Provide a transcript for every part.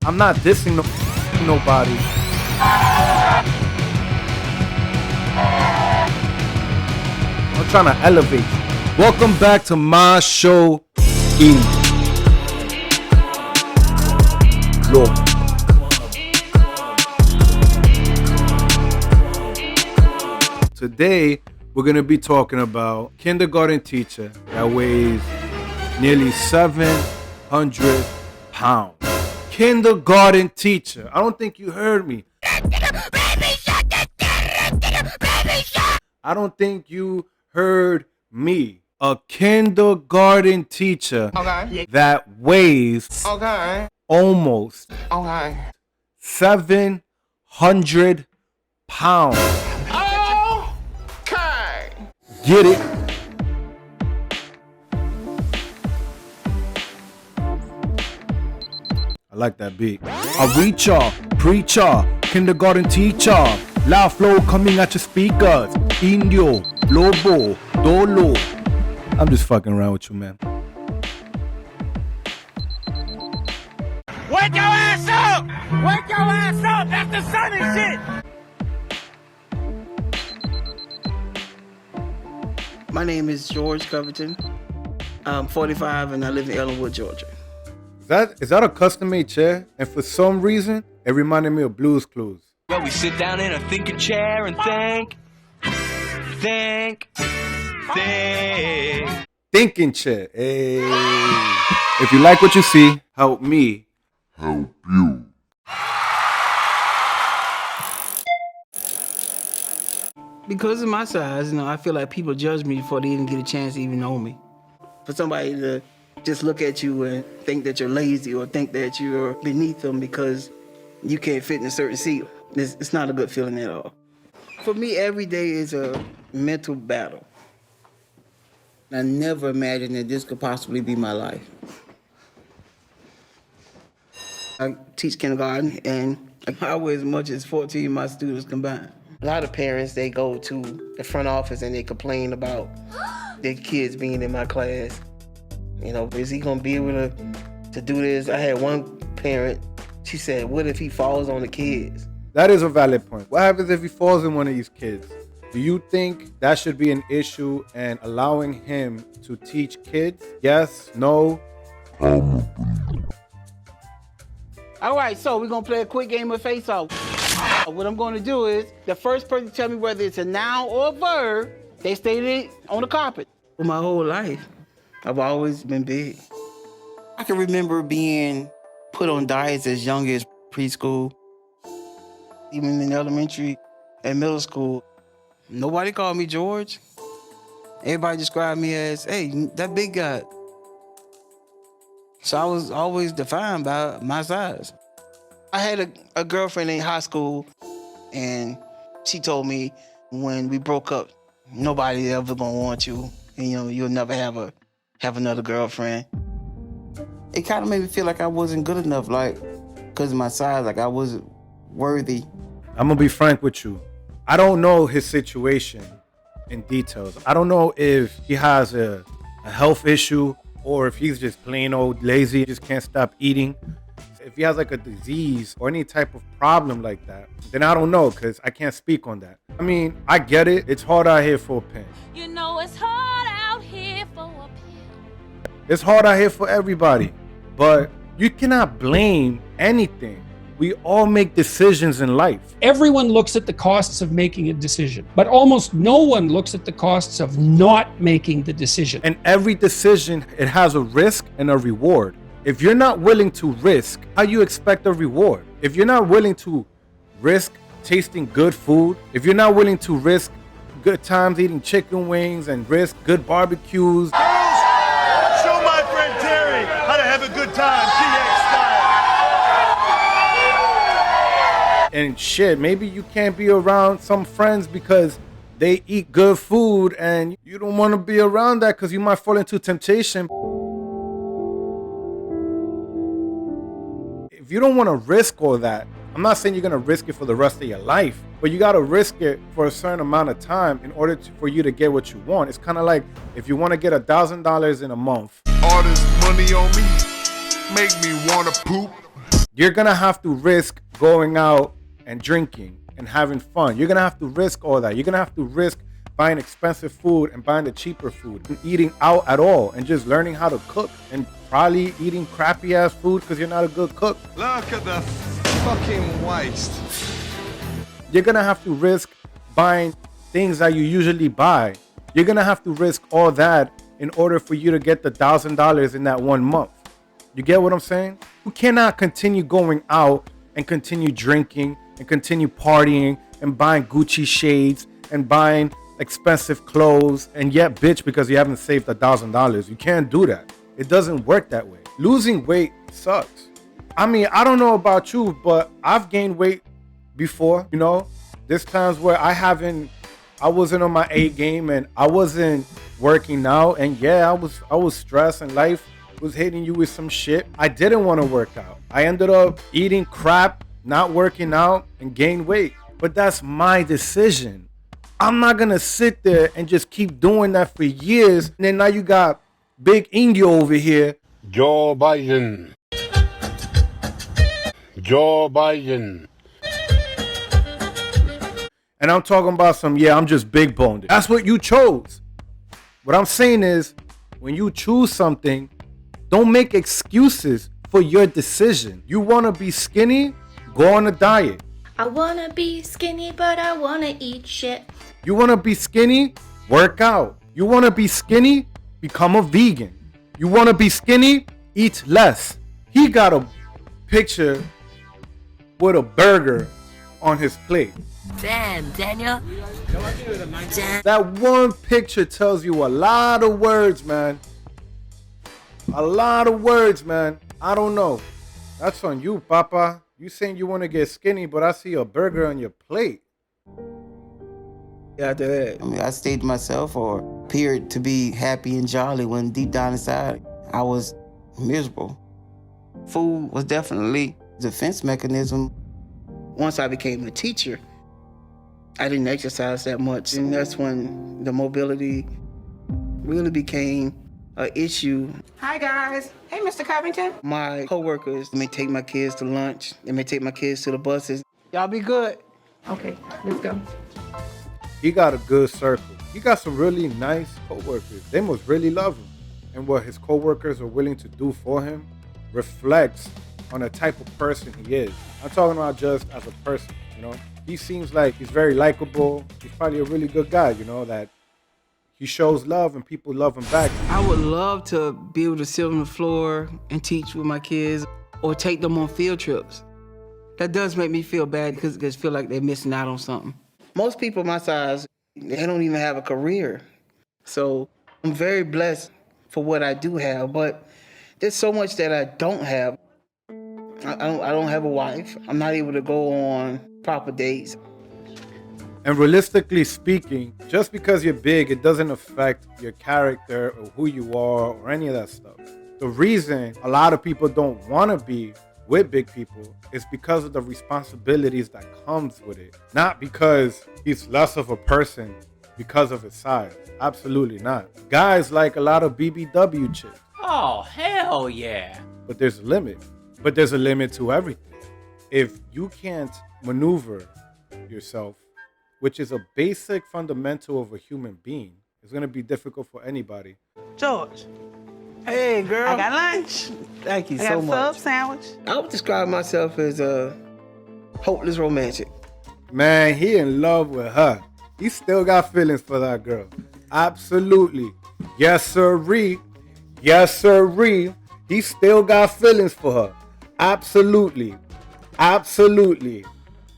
I'm not dissing nobody. I'm trying to elevate you. Welcome back to my show, LOBO. Today, we're going to be talking about kindergarten teacher that weighs nearly 700 pounds. Kindergarten teacher. I don't think you heard me. I don't think you heard me. A kindergarten teacher that weighs almost 700 pounds. Get it? I like that beat. A reacher, preacher, kindergarten teacher. Loud flow coming at your speakers. Indio, Lobo, Dolo. I'm just fucking around with you, man. Wake your ass up! Wake your ass up! That's the sun and shit! My name is George Covington. I'm 45 and I live in Ellenwood, Georgia. Is that a custom-made chair? And for some reason, it reminded me of Blue's Clues. Well, we sit down in a thinking chair and think. Thinking chair. Hey. If you like what you see, help me help you. Because of my size, I feel like people judge me before they even get a chance to even know me. For somebody to just look at you and think that you're lazy or think that you're beneath them because you can't fit in a certain seat, it's not a good feeling at all. For me, every day is a mental battle. I never imagined that this could possibly be my life. I teach kindergarten and I weigh as much as 14 of my students combined. A lot of parents, they go to the front office and they complain about their kids being in my class. Is he gonna be able to do this? I had one parent, she said, what if he falls on the kids? That is a valid point. What happens if he falls in one of these kids? Do you think that should be an issue and allowing him to teach kids? Yes? No? All right, so we're gonna play a quick game of face-off. What I'm gonna do is, the first person to tell me whether it's a noun or a verb, they stay on the carpet. For my whole life, I've always been big. I can remember being put on diets as young as preschool. Even in elementary and middle school, nobody called me George. Everybody described me as, hey, that big guy. So I was always defined by my size. I had a girlfriend in high school, and she told me when we broke up, nobody ever gonna want you, and you'll never have another girlfriend. It kind of made me feel like I wasn't good enough, because of my size, I wasn't worthy. I'm gonna be frank with you. I don't know his situation in details. I don't know if he has a health issue or if he's just plain old lazy, just can't stop eating. If he has a disease or any type of problem like that, then I don't know, because I can't speak on that. I mean, I get it. It's hard out here for a pen. It's hard out here for a pen. It's hard out here for everybody. But you cannot blame anything. We all make decisions in life. Everyone looks at the costs of making a decision, but almost no one looks at the costs of not making the decision. And every decision, it has a risk and a reward. If you're not willing to risk, how you expect a reward? If you're not willing to risk tasting good food, if you're not willing to risk good times eating chicken wings and risk good barbecues. Show my friend Terry how to have a good time, TX style. And shit, maybe you can't be around some friends because they eat good food and you don't want to be around that because you might fall into temptation. If you don't want to risk all that, I'm not saying you're going to risk it for the rest of your life, but you got to risk it for a certain amount of time in order for you to get what you want. It's kind of like if you want to get $1,000 in a month. All this money on me make me want to poop. You're gonna have to risk going out and drinking and having fun. You're gonna have to risk all that. You're gonna have to risk buying expensive food and buying the cheaper food and eating out at all and just learning how to cook and probably eating crappy ass food because you're not a good cook. Look at the fucking waste. You're gonna have to risk buying things that you usually buy. You're gonna have to risk all that in order for you to get the $1,000 in that 1 month. You get what I'm saying? You cannot continue going out and continue drinking and continue partying and buying Gucci shades and buying expensive clothes and yet bitch because you haven't saved $1,000. You can't do that. It doesn't work that way. Losing weight sucks. I mean, I don't know about you, but I've gained weight before, you know. There's times where I wasn't on my A game and I wasn't working out, and yeah, I was stressed and life was hitting you with some shit. I didn't want to work out. I ended up eating crap, not working out, and gained weight. But that's my decision. I'm not gonna sit there and just keep doing that for years. And then now you got Big India over here. Joe Biden. Joe Biden. And I'm talking about I'm just big boned. That's what you chose. What I'm saying is, when you choose something, don't make excuses for your decision. You wanna be skinny? Go on a diet. I wanna be skinny, but I wanna eat shit. You want to be skinny? Work out. You want to be skinny? Become a vegan. You want to be skinny? Eat less. He got a picture with a burger on his plate. Damn, Daniel. That one picture tells you a lot of words, man. A lot of words, man. I don't know. That's on you, Papa. You saying you want to get skinny, but I see a burger on your plate. After that, I mean, I stayed to myself or appeared to be happy and jolly when deep down inside, I was miserable. Food was definitely a defense mechanism. once I became a teacher, I didn't exercise that much. And that's when the mobility really became an issue. Hi, guys. Hey, Mr. Covington. My coworkers may take my kids to lunch. They may take my kids to the buses. Y'all be good. Okay, let's go. He got a good circle. He got some really nice coworkers. They must really love him. And what his coworkers are willing to do for him reflects on the type of person he is. I'm talking about just as a person, you know? He seems like he's very likable. He's probably a really good guy, you know, that he shows love and people love him back. I would love to be able to sit on the floor and teach with my kids or take them on field trips. That does make me feel bad because they feel like they're missing out on something. Most people my size, they don't even have a career. So I'm very blessed for what I do have, but there's so much that I don't have. I don't have a wife. I'm not able to go on proper dates. And realistically speaking, just because you're big, it doesn't affect your character or who you are or any of that stuff. The reason a lot of people don't want to be with big people is because of the responsibilities that comes with it. Not because he's less of a person because of his size. Absolutely not. Guys like a lot of BBW chicks. Oh, hell yeah. But there's a limit. But there's a limit to everything. If you can't maneuver yourself, which is a basic fundamental of a human being, it's going to be difficult for anybody. George. Hey, girl. I got lunch. Thank you I so got a much. sub sandwich. I would describe myself as a hopeless romantic. Man, he in love with her. He still got feelings for that girl. Absolutely. Yes, sirree. Yes, sirree. He still got feelings for her. Absolutely. Absolutely.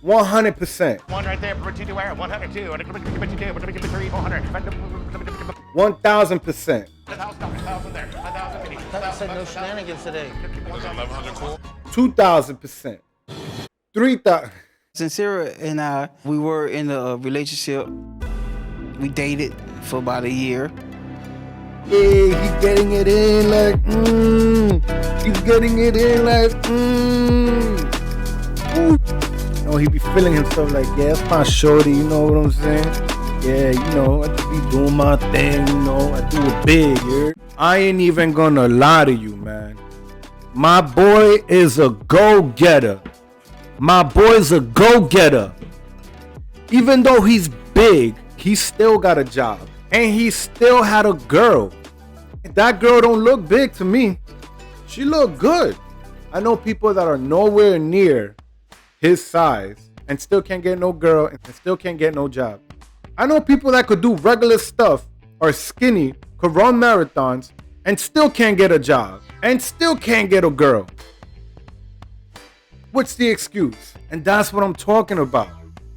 100%. One right there, 102, 102, 103, 400. 1,000%. 1,000 there, 1,050. I said no shenanigans today. 1,100 cool. 2,000%. 3,000. Sincera and I, we were in a relationship. We dated for about a year. Yeah, he's getting it in like, He's getting it in like, Ooh. You know, he be feeling himself like, yeah, it's my shorty, you know what I'm saying? Yeah, you know, I just be doing my thing, you know, I do it big, yeah. I ain't even gonna lie to you, man. My boy is a go-getter. My boy's a go-getter. Even though he's big, he still got a job. And he still had a girl. That girl don't look big to me. She look good. I know people that are nowhere near his size and still can't get no girl and still can't get no job. I know people that could do regular stuff, are skinny, could run marathons, and still can't get a job and still can't get a girl. What's the excuse? And that's what I'm talking about.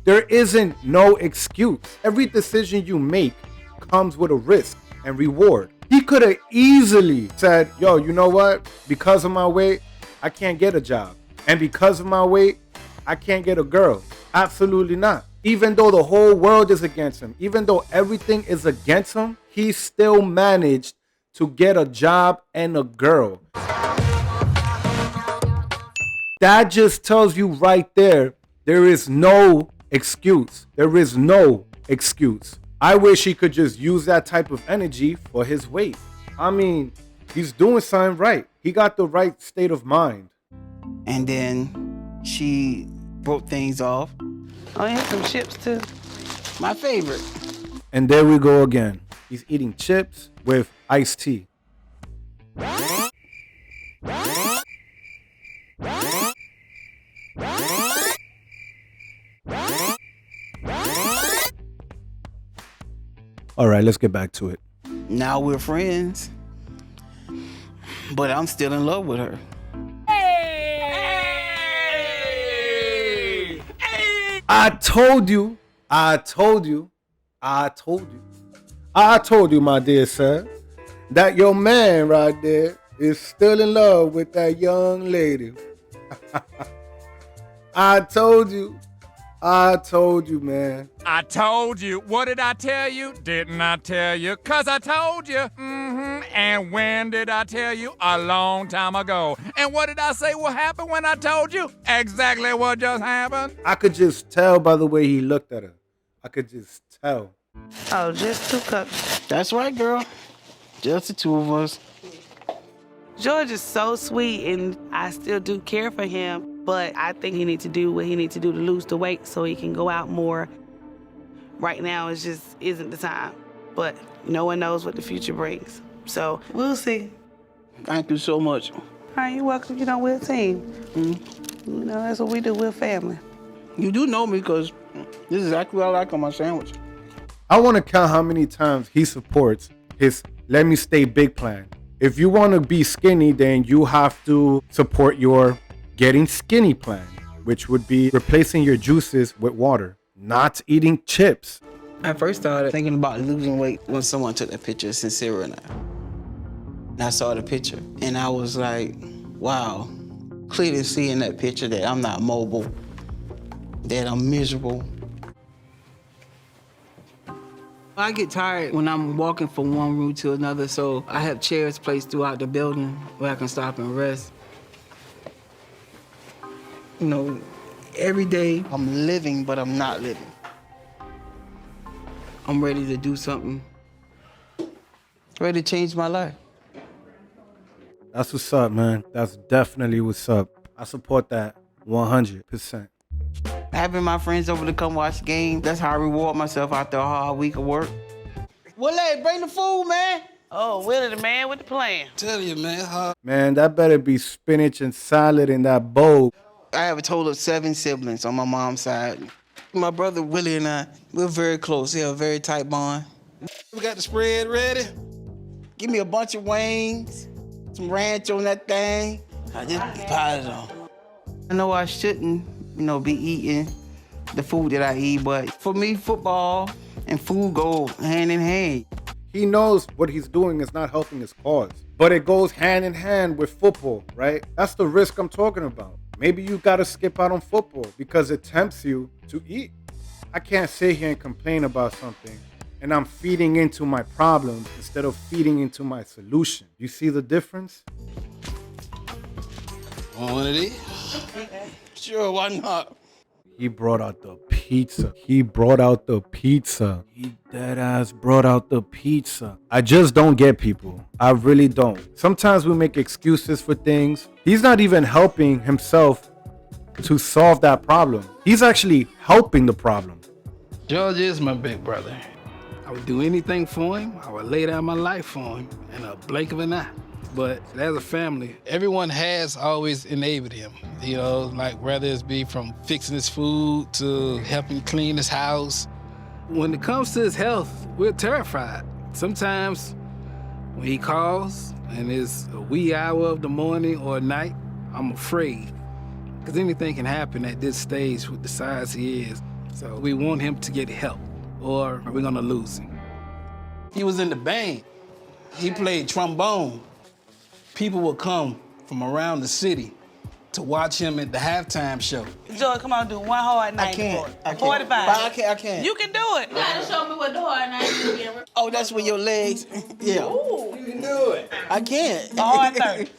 There isn't no excuse. Every decision you make comes with a risk and reward. He could have easily said, yo, you know what? Because of my weight, I can't get a job. And because of my weight, I can't get a girl. Absolutely not. Even though the whole world is against him, even though everything is against him, he still managed to get a job and a girl. That just tells you right there is no excuse. There is no excuse. I wish he could just use that type of energy for his weight. I mean, he's doing something right. He got the right state of mind. And then she broke things off. I had some chips too. My favorite. And there we go again. He's eating chips with iced tea. All right, let's get back to it. Now we're friends, but I'm still in love with her. I told you, my dear sir, that your man right there is still in love with that young lady. I told you, man. I told you. What did I tell you? Didn't I tell you? 'Cause I told you. And when did I tell you? A long time ago. And what did I say will happen when I told you? Exactly what just happened. I could just tell by the way he looked at her. I could just tell. Oh, just 2 cups. That's right, girl. Just the 2 of us. George is so sweet, and I still do care for him, but I think he needs to do what he needs to do to lose the weight so he can go out more. Right now, it just isn't the time, but no one knows what the future brings. So we'll see. Thank you so much. All right, you're welcome. You know, we're a team. You know, that's what we do. We're family. You do know me because this is exactly what I like on my sandwich. I want to count how many times he supports his let me stay big plan. If you want to be skinny, then you have to support your getting skinny plan, which would be replacing your juices with water, not eating chips. I first started thinking about losing weight when someone took that picture of Sincere and I. And I saw the picture and I was like, wow, clearly seeing that picture that I'm not mobile, that I'm miserable. I get tired when I'm walking from one room to another, so I have chairs placed throughout the building where I can stop and rest. You know, every day I'm living, but I'm not living. I'm ready to do something. Ready to change my life. That's what's up, man. That's definitely what's up. I support that 100%. Having my friends over to come watch the game, that's how I reward myself after a hard week of work. Willie, bring the food, man. Oh, Willie the man with the plan. Tell you, man. Man, that better be spinach and salad in that bowl. I have a total of 7 siblings on my mom's side. My brother Willie and I, we're very close. We have a very tight bond. We got the spread ready. Give me a bunch of wings, some ranch on that thing. I just piled it on. I know I shouldn't, be eating the food that I eat, but for me, football and food go hand in hand. He knows what he's doing is not helping his cause, but it goes hand in hand with football, right? That's the risk I'm talking about. Maybe you gotta skip out on football because it tempts you to eat. I can't sit here and complain about something and I'm feeding into my problems instead of feeding into my solution. You see the difference? Want one of these? Sure, why not? He brought out the pizza. He brought out the pizza. He dead ass brought out the pizza. I just don't get people. I really don't. Sometimes we make excuses for things. He's not even helping himself to solve that problem. He's actually helping the problem. George is my big brother. I would do anything for him. I would lay down my life for him in a blink of an eye. But as a family, everyone has always enabled him. You know, like whether it's be from fixing his food to helping clean his house. When it comes to his health, we're terrified. Sometimes when he calls and it's a wee hour of the morning or night, I'm afraid. Because anything can happen at this stage with the size he is. So we want him to get help or we're gonna lose him. He was in the band. He played trombone. People would come from around the city to watch him at the halftime show. Joy, come on, do one hard night. I can't. 45. I can't. You can do it. You gotta show me what the hard night is. Oh, that's with your legs? Yeah. Ooh. You can do it. I can't. A hard 30.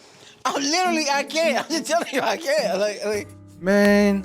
Oh, literally, I can't. I'm just telling you, I can't. Like. Man,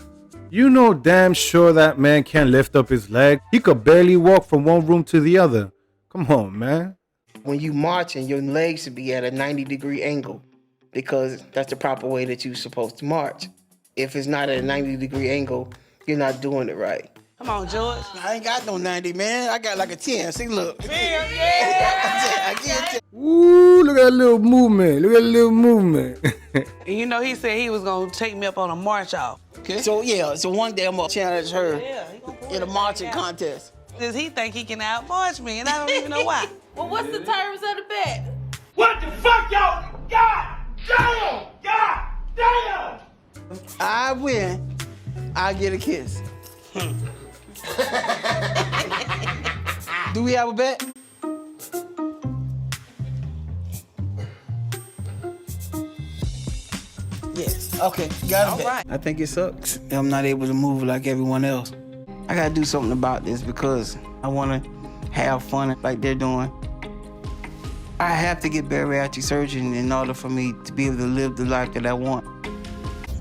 you know damn sure that man can't lift up his leg. He could barely walk from one room to the other. Come on, man. When you marching, your legs should be at a 90-degree angle because that's the proper way that you're supposed to march. If it's not at a 90-degree angle, you're not doing it right. Come on, George. I ain't got no 90, man. I got like a 10. See, look. Yeah. I can't. Ooh, look at that little movement. Look at that little movement. And you know, he said he was gonna take me up on a march off. Okay. So one day I'm gonna challenge her in a marching out. contest. Does he think he can out-march me, and I don't even know why. Well, what's the terms of the bet? What the fuck, y'all? God damn! God damn! I win, I get a kiss. Do we have a bet? Yes. Okay, got a bet. Right. I think it sucks. I'm not able to move like everyone else. I gotta do something about this because I wanna have fun like they're doing. I have to get bariatric surgery in order for me to be able to live the life that I want.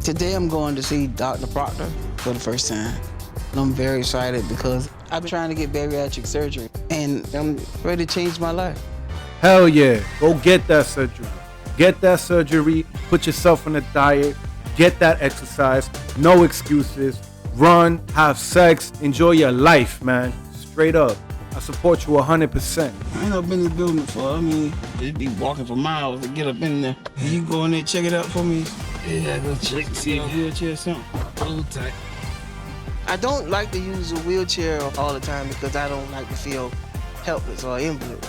Today I'm going to see Dr. Proctor for the first time. I'm very excited because I've been trying to get bariatric surgery and I'm ready to change my life. Hell yeah, go get that surgery. Get that surgery, put yourself on a diet, get that exercise, no excuses. Run, have sex, enjoy your life, man. Straight up. I support you 100%. I ain't never been in the building before. I mean, they'd be walking for miles to get up in there. Can you go in there and check it out for me? Yeah, go check to see if wheelchair or something. Hold tight. I don't like to use a wheelchair all the time because I don't like to feel helpless or invalid.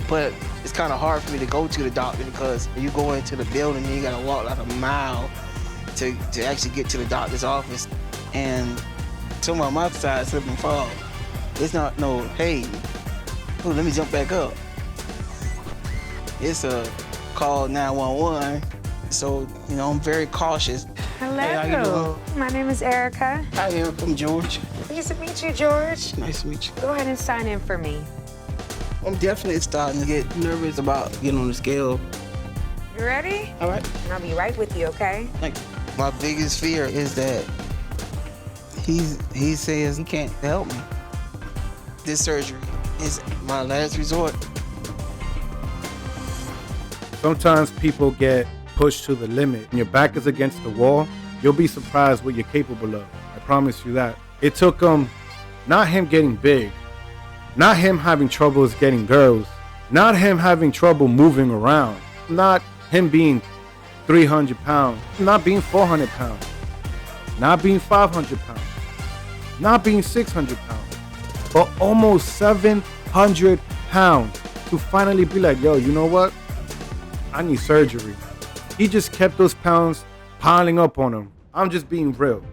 But it's kind of hard for me to go to the doctor because you go into the building and you gotta walk like a mile to actually get to the doctor's office. And some of my side slip and fall. It's not no, hey, ooh, let me jump back up. It's a call 911. So, you know, I'm very cautious. Hello. Hey, how you doing? My name is Erica. Hi, Erica. I'm George. Nice to meet you, George. Nice to meet you. Go ahead and sign in for me. I'm definitely starting to get nervous about getting on the scale. You ready? All right. And I'll be right with you, okay? Thank you. My biggest fear is that he says he can't help me. This surgery is my last resort. Sometimes people get pushed to the limit. When your back is against the wall, you'll be surprised what you're capable of. I promise you that. It took not him getting big, not him having troubles getting girls, not him having trouble moving around, not him being 300 pounds, not being 400 pounds, not being 500 pounds, not being 600 pounds, but almost 700 pounds to finally be like, yo, you know what? I need surgery. He just kept those pounds piling up on him. I'm just being real.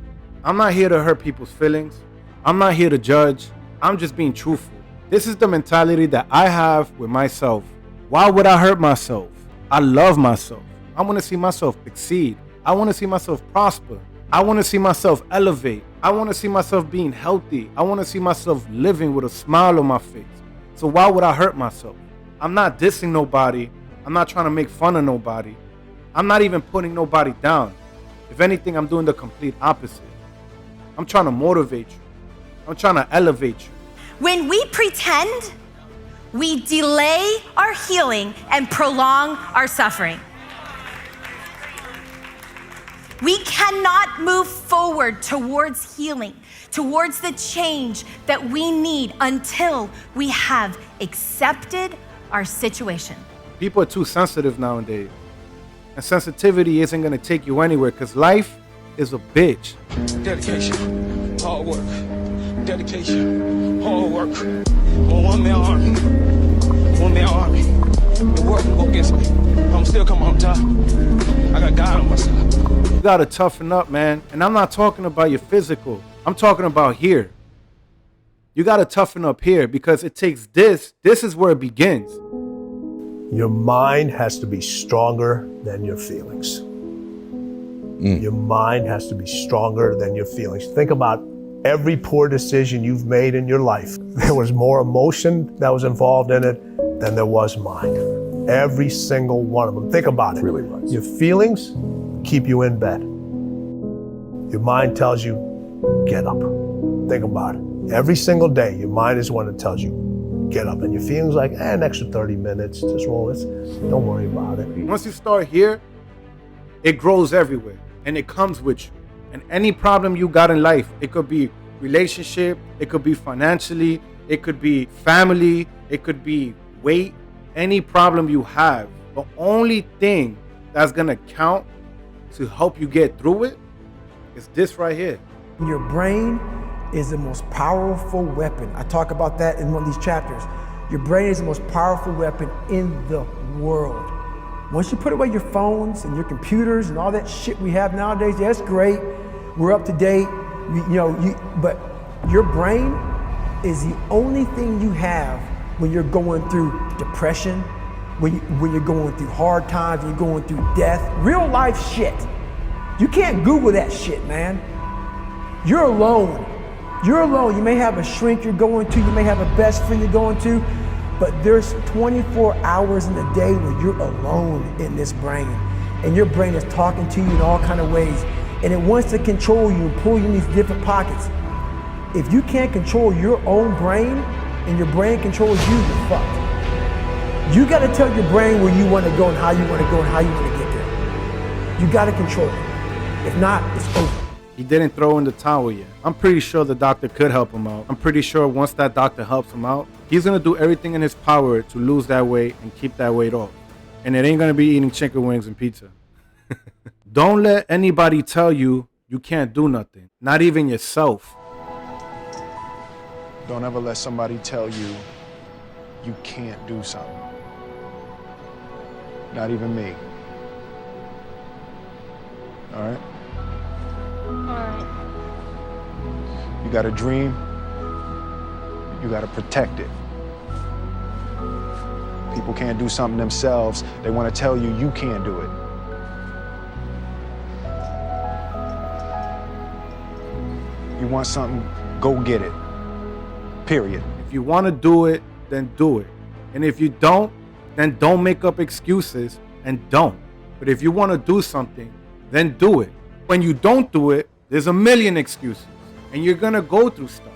I'm not here to hurt people's feelings. I'm not here to judge. I'm just being truthful. This is the mentality that I have with myself. Why would I hurt myself? I love myself. I want to see myself succeed. I want to see myself prosper. I want to see myself elevate. I want to see myself being healthy. I want to see myself living with a smile on my face. So why would I hurt myself? I'm not dissing nobody. I'm not trying to make fun of nobody. I'm not even putting nobody down. If anything, I'm doing the complete opposite. I'm trying to motivate you. I'm trying to elevate you. When we pretend, we delay our healing and prolong our suffering. We cannot move forward towards healing, towards the change that we need until we have accepted our situation. People are too sensitive nowadays. And sensitivity isn't going to take you anywhere because life is a bitch. Dedication, hard work. Dedication, hard work. One-man army. One-man army. The world can go against me. I'm still coming on top. I got God on my side. You got to toughen up, man. And I'm not talking about your physical. I'm talking about here. You got to toughen up here because it takes this. This is where it begins. Your mind has to be stronger than your feelings. Your mind has to be stronger than your feelings. Think about every poor decision you've made in your life. There was more emotion that was involved in it than there was mind. Every single one of them. Think about it. Really was. Your feelings keep you in bed. Your mind tells you, get up. Think about it. Every single day, your mind is one that tells you, get up. And your feelings like, an extra 30 minutes, just roll this. Don't worry about it. Once you start here, it grows everywhere and it comes with you. And any problem you got in life, it could be relationship, it could be financially, it could be family, it could be weight, any problem you have. The only thing that's gonna count to help you get through it is this right here. Your brain is the most powerful weapon. I talk about that in one of these chapters. Your brain is the most powerful weapon in the world. Once you put away your phones and your computers and all that shit we have nowadays, yeah, that's great. We're up to date, but your brain is the only thing you have when you're going through depression, when you're going through hard times, when you're going through death, real life shit. You can't Google that shit, man. You're alone. You're alone. You may have a shrink you're going to, you may have a best friend you're going to, but there's 24 hours in the day where you're alone in this brain. And your brain is talking to you in all kinds of ways. And it wants to control you and pull you in these different pockets. If you can't control your own brain and your brain controls you, you're fucked. You gotta tell your brain where you wanna go and how you wanna go and how you wanna get there. You gotta control it. If not, it's over. He didn't throw in the towel yet. I'm pretty sure the doctor could help him out. I'm pretty sure once that doctor helps him out, he's gonna do everything in his power to lose that weight and keep that weight off. And it ain't gonna be eating chicken wings and pizza. Don't let anybody tell you you can't do nothing, not even yourself. Don't ever let somebody tell you you can't do something. Not even me. All right? You got a dream, you got to protect it. People can't do something themselves. They want to tell you you can't do it. You want something, go get it. Period. If you want to do it, then do it. And if you don't, then don't make up excuses and don't. But if you want to do something, then do it. When you don't do it, there's a million excuses and you're going to go through stuff.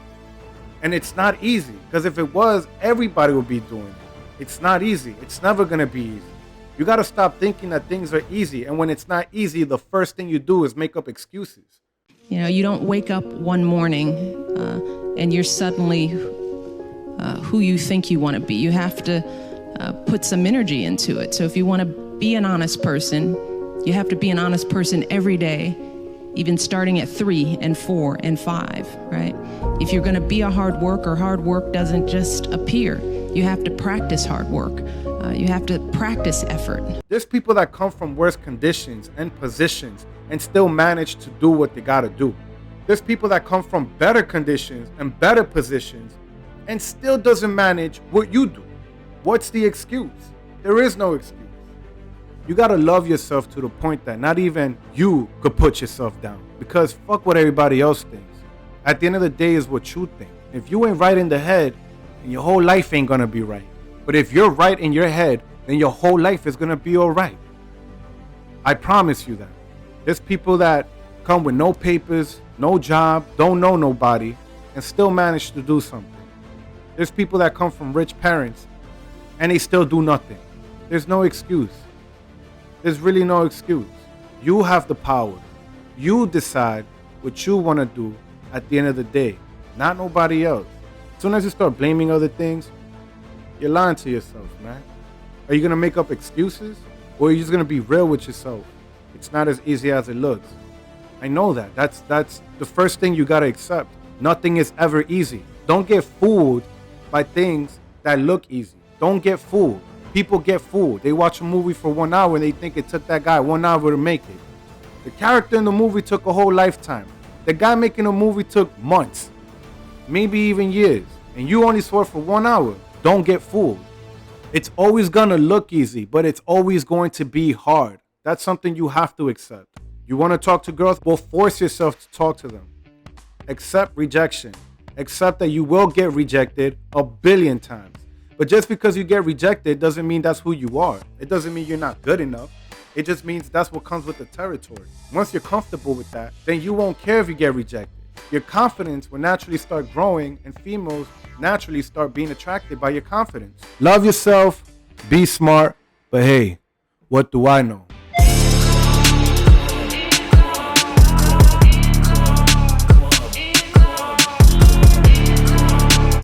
And it's not easy because if it was, everybody would be doing it. It's not easy. It's never going to be easy. You got to stop thinking that things are easy. And when it's not easy, the first thing you do is make up excuses. You know, you don't wake up one morning and you're suddenly who you think you want to be. You have to put some energy into it. So if you want to be an honest person, you have to be an honest person every day, even starting at 3 and 4 and 5, right? If you're going to be a hard work doesn't just appear. You have to practice hard work. You have to practice effort. There's people that come from worse conditions and positions and still manage to do what they got to do. There's people that come from better conditions and better positions and still doesn't manage what you do. What's the excuse? There is no excuse. You got to love yourself to the point that not even you could put yourself down, because fuck what everybody else thinks. At the end of the day is what you think. If you ain't right in the head, then your whole life ain't gonna be right. But if you're right in your head, then your whole life is gonna be all right. I promise you that. There's people that come with no papers, no job, don't know nobody, and still manage to do something. There's people that come from rich parents and they still do nothing. There's no excuse. There's really no excuse. You have the power. You decide what you want to do at the end of the day, not nobody else. As soon as you start blaming other things, you're lying to yourself, man. Are you going to make up excuses, or are you just going to be real with yourself? It's not as easy as it looks. I know that. That's the first thing you got to accept. Nothing is ever easy. Don't get fooled by things that look easy. Don't get fooled. People get fooled. They watch a movie for 1 hour and they think it took that guy 1 hour to make it. The character in the movie took a whole lifetime. The guy making the movie took months, maybe even years, and you only saw it for 1 hour. Don't get fooled. It's always gonna look easy, but it's always going to be hard. That's something you have to accept. You want to talk to girls? Well, force yourself to talk to them. Accept rejection. Accept that you will get rejected 1 billion times. But just because you get rejected doesn't mean that's who you are. It doesn't mean you're not good enough. It just means that's what comes with the territory. Once you're comfortable with that, then you won't care if you get rejected. Your confidence will naturally start growing, and females naturally start being attracted by your confidence. Love yourself, be smart, but hey, what do I know?